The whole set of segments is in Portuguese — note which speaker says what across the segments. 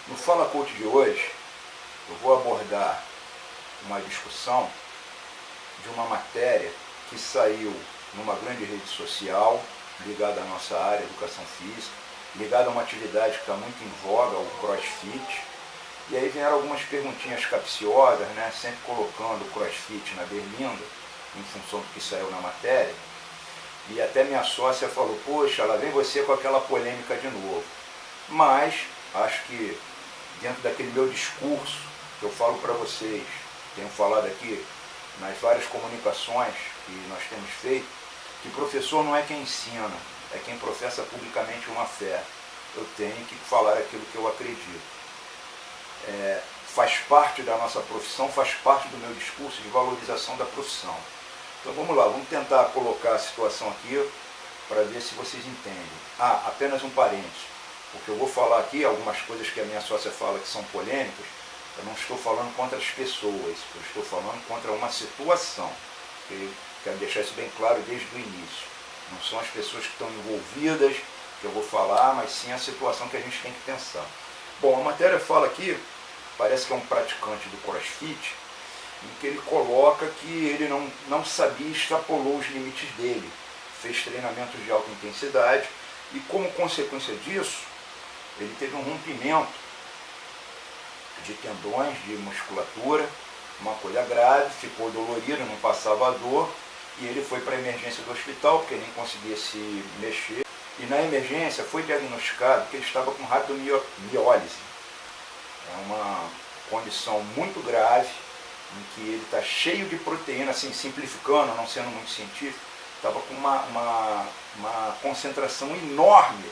Speaker 1: No Fala Coach de hoje, eu vou abordar uma discussão de uma matéria que saiu numa grande rede social, ligada à nossa área, educação física, ligada a uma atividade que está muito em voga, o CrossFit. E aí vieram algumas perguntinhas capciosas, né, sempre colocando o CrossFit na berlinda, em função do que saiu na matéria. E até minha sócia falou, poxa, lá vem você com aquela polêmica de novo. Mas acho que dentro daquele meu discurso que eu falo para vocês, tenho falado aqui nas várias comunicações que nós temos feito, que professor não é quem ensina, é quem professa publicamente uma fé. Eu tenho que falar aquilo que eu acredito. Faz parte da nossa profissão, faz parte do meu discurso de valorização da profissão. Então vamos lá, vamos tentar colocar a situação aqui para ver se vocês entendem. Apenas um parênteses, porque eu vou falar aqui algumas coisas que a minha sócia fala que são polêmicas. Eu não estou falando contra as pessoas, eu estou falando contra uma situação. Eu quero deixar isso bem claro desde o início. Não são as pessoas que estão envolvidas que eu vou falar, mas sim a situação que a gente tem que pensar. Bom, a matéria fala aqui, parece que é um praticante do CrossFit, em que ele coloca que ele não sabia, extrapolou os limites dele, fez treinamentos de alta intensidade e como consequência disso, ele teve um rompimento de tendões, de musculatura, uma coisa grave, ficou dolorido, não passava dor, e ele foi para a emergência do hospital, porque nem conseguia se mexer, e na emergência foi diagnosticado que ele estava com rabdomiólise. É uma condição muito grave, em que ele está cheio de proteína, assim, simplificando, não sendo muito científico, estava com uma concentração enorme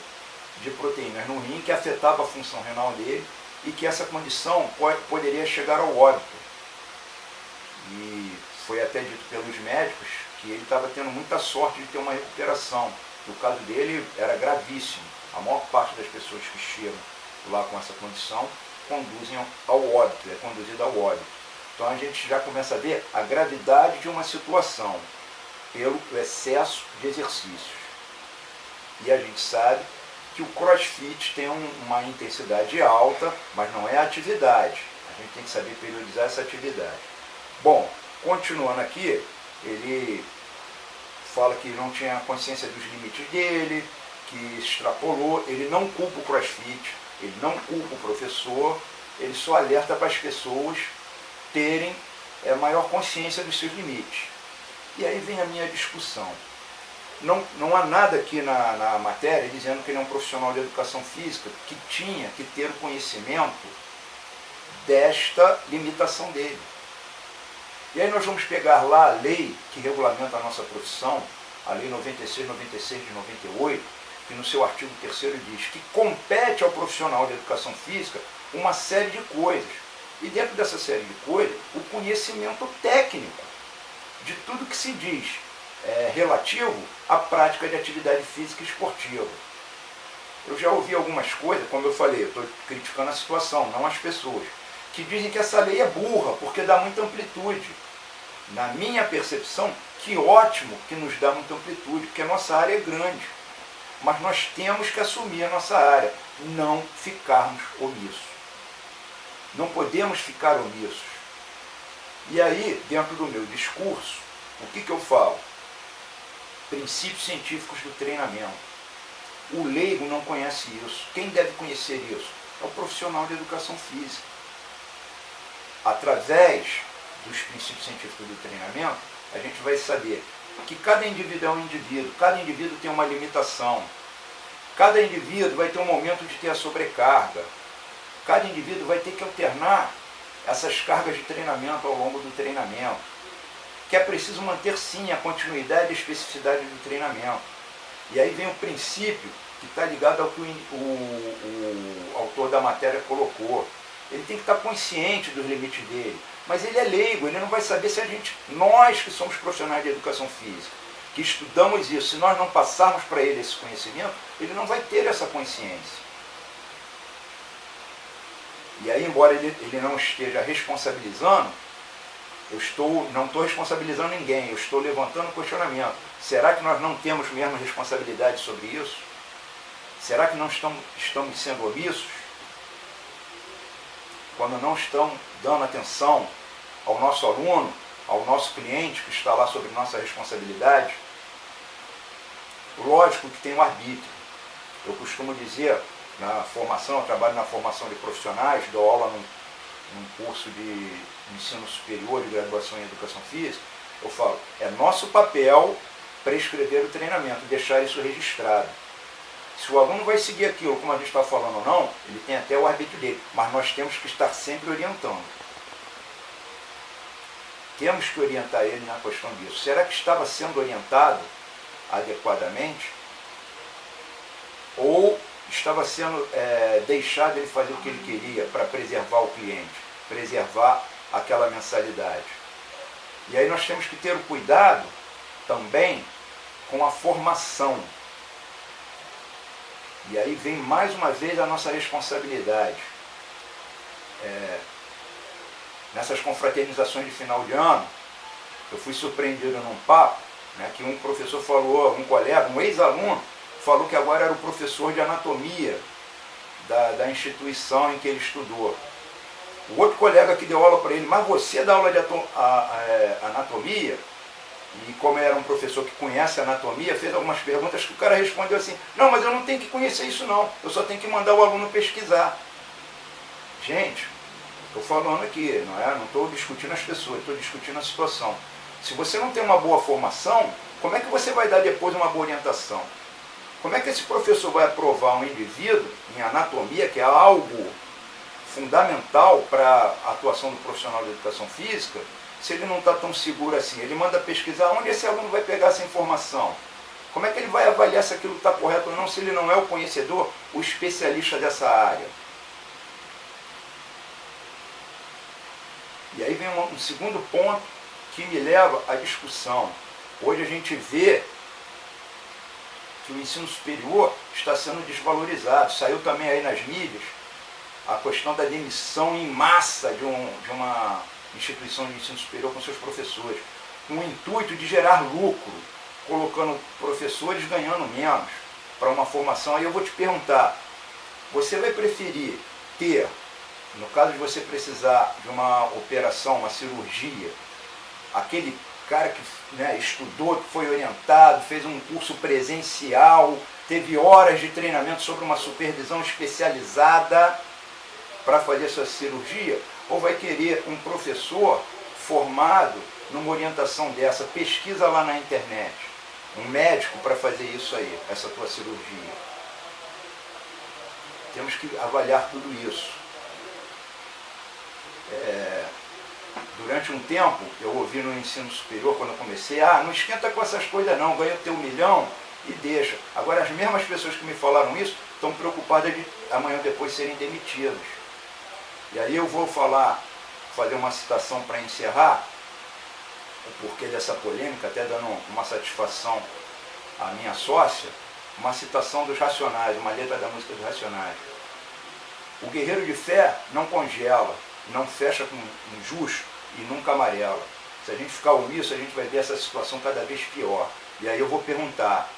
Speaker 1: de proteínas no rim que afetava a função renal dele e que essa condição poderia chegar ao óbito. E foi até dito pelos médicos que ele estava tendo muita sorte de ter uma recuperação. O caso dele era gravíssimo. A maior parte das pessoas que chegam lá com essa condição conduzem ao óbito, é conduzida ao óbito. Então a gente já começa a ver a gravidade de uma situação pelo excesso de exercícios. E a gente sabe que o CrossFit tem uma intensidade alta, mas não é atividade. A gente tem que saber periodizar essa atividade. Bom, continuando aqui, ele fala que não tinha consciência dos limites dele, que extrapolou, ele não culpa o CrossFit, ele não culpa o professor, ele só alerta para as pessoas terem maior consciência dos seus limites. E aí vem a minha discussão. Não há nada aqui na matéria dizendo que ele é um profissional de educação física que tinha que ter o conhecimento desta limitação dele. E aí nós vamos pegar lá a lei que regulamenta a nossa profissão, a lei 96/96 de 98, que no seu artigo 3º diz que compete ao profissional de educação física uma série de coisas. E dentro dessa série de coisas, o conhecimento técnico de tudo que se diz relativo à prática de atividade física e esportiva. Eu já ouvi algumas coisas, como eu falei, eu estou criticando a situação, não as pessoas, que dizem que essa lei é burra, porque dá muita amplitude. Na minha percepção, que ótimo que nos dá muita amplitude, porque a nossa área é grande. Mas nós temos que assumir a nossa área, não ficarmos omissos. Não podemos ficar omissos. E aí, dentro do meu discurso, o que eu falo? Princípios científicos do treinamento. O leigo não conhece isso. Quem deve conhecer isso? É o profissional de educação física. Através dos princípios científicos do treinamento, a gente vai saber que cada indivíduo é um indivíduo, cada indivíduo tem uma limitação, cada indivíduo vai ter um momento de ter a sobrecarga, cada indivíduo vai ter que alternar essas cargas de treinamento ao longo do treinamento, que é preciso manter sim a continuidade e a especificidade do treinamento. E aí vem o princípio que está ligado ao que o autor da matéria colocou. Ele tem que estar consciente dos limites dele, mas ele é leigo, ele não vai saber se nós que somos profissionais de educação física, que estudamos isso, se nós não passarmos para ele esse conhecimento, ele não vai ter essa consciência. E aí, embora ele não esteja responsabilizando, não estou responsabilizando ninguém, eu estou levantando um questionamento. Será que nós não temos mesmo responsabilidade sobre isso? Será que não estamos sendo omissos? quando não estão dando atenção ao nosso aluno, ao nosso cliente que está lá sob nossa responsabilidade, lógico que tem um arbítrio. Eu costumo dizer, na formação, eu trabalho na formação de profissionais, dou aula num curso de ensino superior de graduação em educação física, eu falo, é nosso papel prescrever o treinamento, deixar isso registrado. Se o aluno vai seguir aquilo, como a gente está falando ou não, ele tem até o arbítrio dele, mas nós temos que estar sempre orientando. Temos que orientar ele na questão disso. Será que estava sendo orientado adequadamente? Ou estava sendo deixado ele fazer o que ele queria para preservar o cliente, preservar aquela mensalidade? E aí nós temos que ter o cuidado também com a formação. E aí vem mais uma vez a nossa responsabilidade. Nessas confraternizações de final de ano, eu fui surpreendido num papo, né, que um professor falou, um colega, um ex-aluno, falou que agora era o professor de anatomia da instituição em que ele estudou. O outro colega que deu aula para ele, mas você dá aula de anatomia? E como era um professor que conhece a anatomia, fez algumas perguntas que o cara respondeu assim, não, mas eu não tenho que conhecer isso não, eu só tenho que mandar o aluno pesquisar. Gente, estou falando aqui, não estou discutindo as pessoas, estou discutindo a situação. Se você não tem uma boa formação, como é que você vai dar depois uma boa orientação? Como é que esse professor vai aprovar um indivíduo em anatomia, que é algo fundamental para a atuação do profissional de educação física, se ele não está tão seguro assim? Ele manda pesquisar onde esse aluno vai pegar essa informação. Como é que ele vai avaliar se aquilo está correto ou não, se ele não é o conhecedor, o especialista dessa área? E aí vem um segundo ponto que me leva à discussão. Hoje a gente vê que o ensino superior está sendo desvalorizado. Saiu também aí nas mídias a questão da demissão em massa de uma instituição de ensino superior com seus professores, com o intuito de gerar lucro, colocando professores ganhando menos para uma formação. Aí eu vou te perguntar, você vai preferir ter, no caso de você precisar de uma operação, uma cirurgia, aquele cara que estudou, que foi orientado, fez um curso presencial, teve horas de treinamento sobre uma supervisão especializada para fazer essa cirurgia, ou vai querer um professor formado numa orientação dessa? Pesquisa lá na internet, um médico para fazer isso aí, essa tua cirurgia. Temos que avaliar tudo isso. Durante um tempo, eu ouvi no ensino superior, quando eu comecei, não esquenta com essas coisas não, ganha o teu 1 milhão e deixa. Agora, as mesmas pessoas que me falaram isso estão preocupadas de amanhã ou depois serem demitidas. E aí eu vou fazer uma citação para encerrar, o porquê dessa polêmica, até dando uma satisfação à minha sócia, uma citação dos Racionais, uma letra da música dos Racionais. O guerreiro de fé não congela, não fecha com injusto e nunca amarela. Se a gente ficar omisso, a gente vai ver essa situação cada vez pior. E aí eu vou perguntar,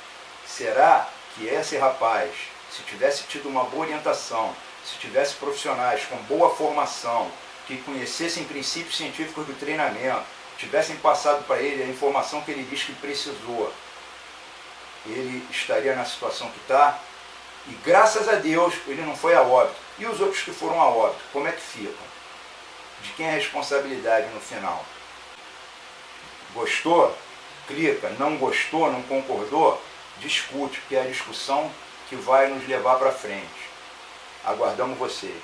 Speaker 1: será que esse rapaz, se tivesse tido uma boa orientação, se tivesse profissionais com boa formação, que conhecessem princípios científicos do treinamento, tivessem passado para ele a informação que ele diz que precisou, ele estaria na situação que está? E graças a Deus ele não foi a óbito. E os outros que foram a óbito, como é que ficam? De quem é a responsabilidade no final? Gostou? Clica. Não gostou? Não concordou? Discute, porque é a discussão que vai nos levar para frente. Aguardamos vocês.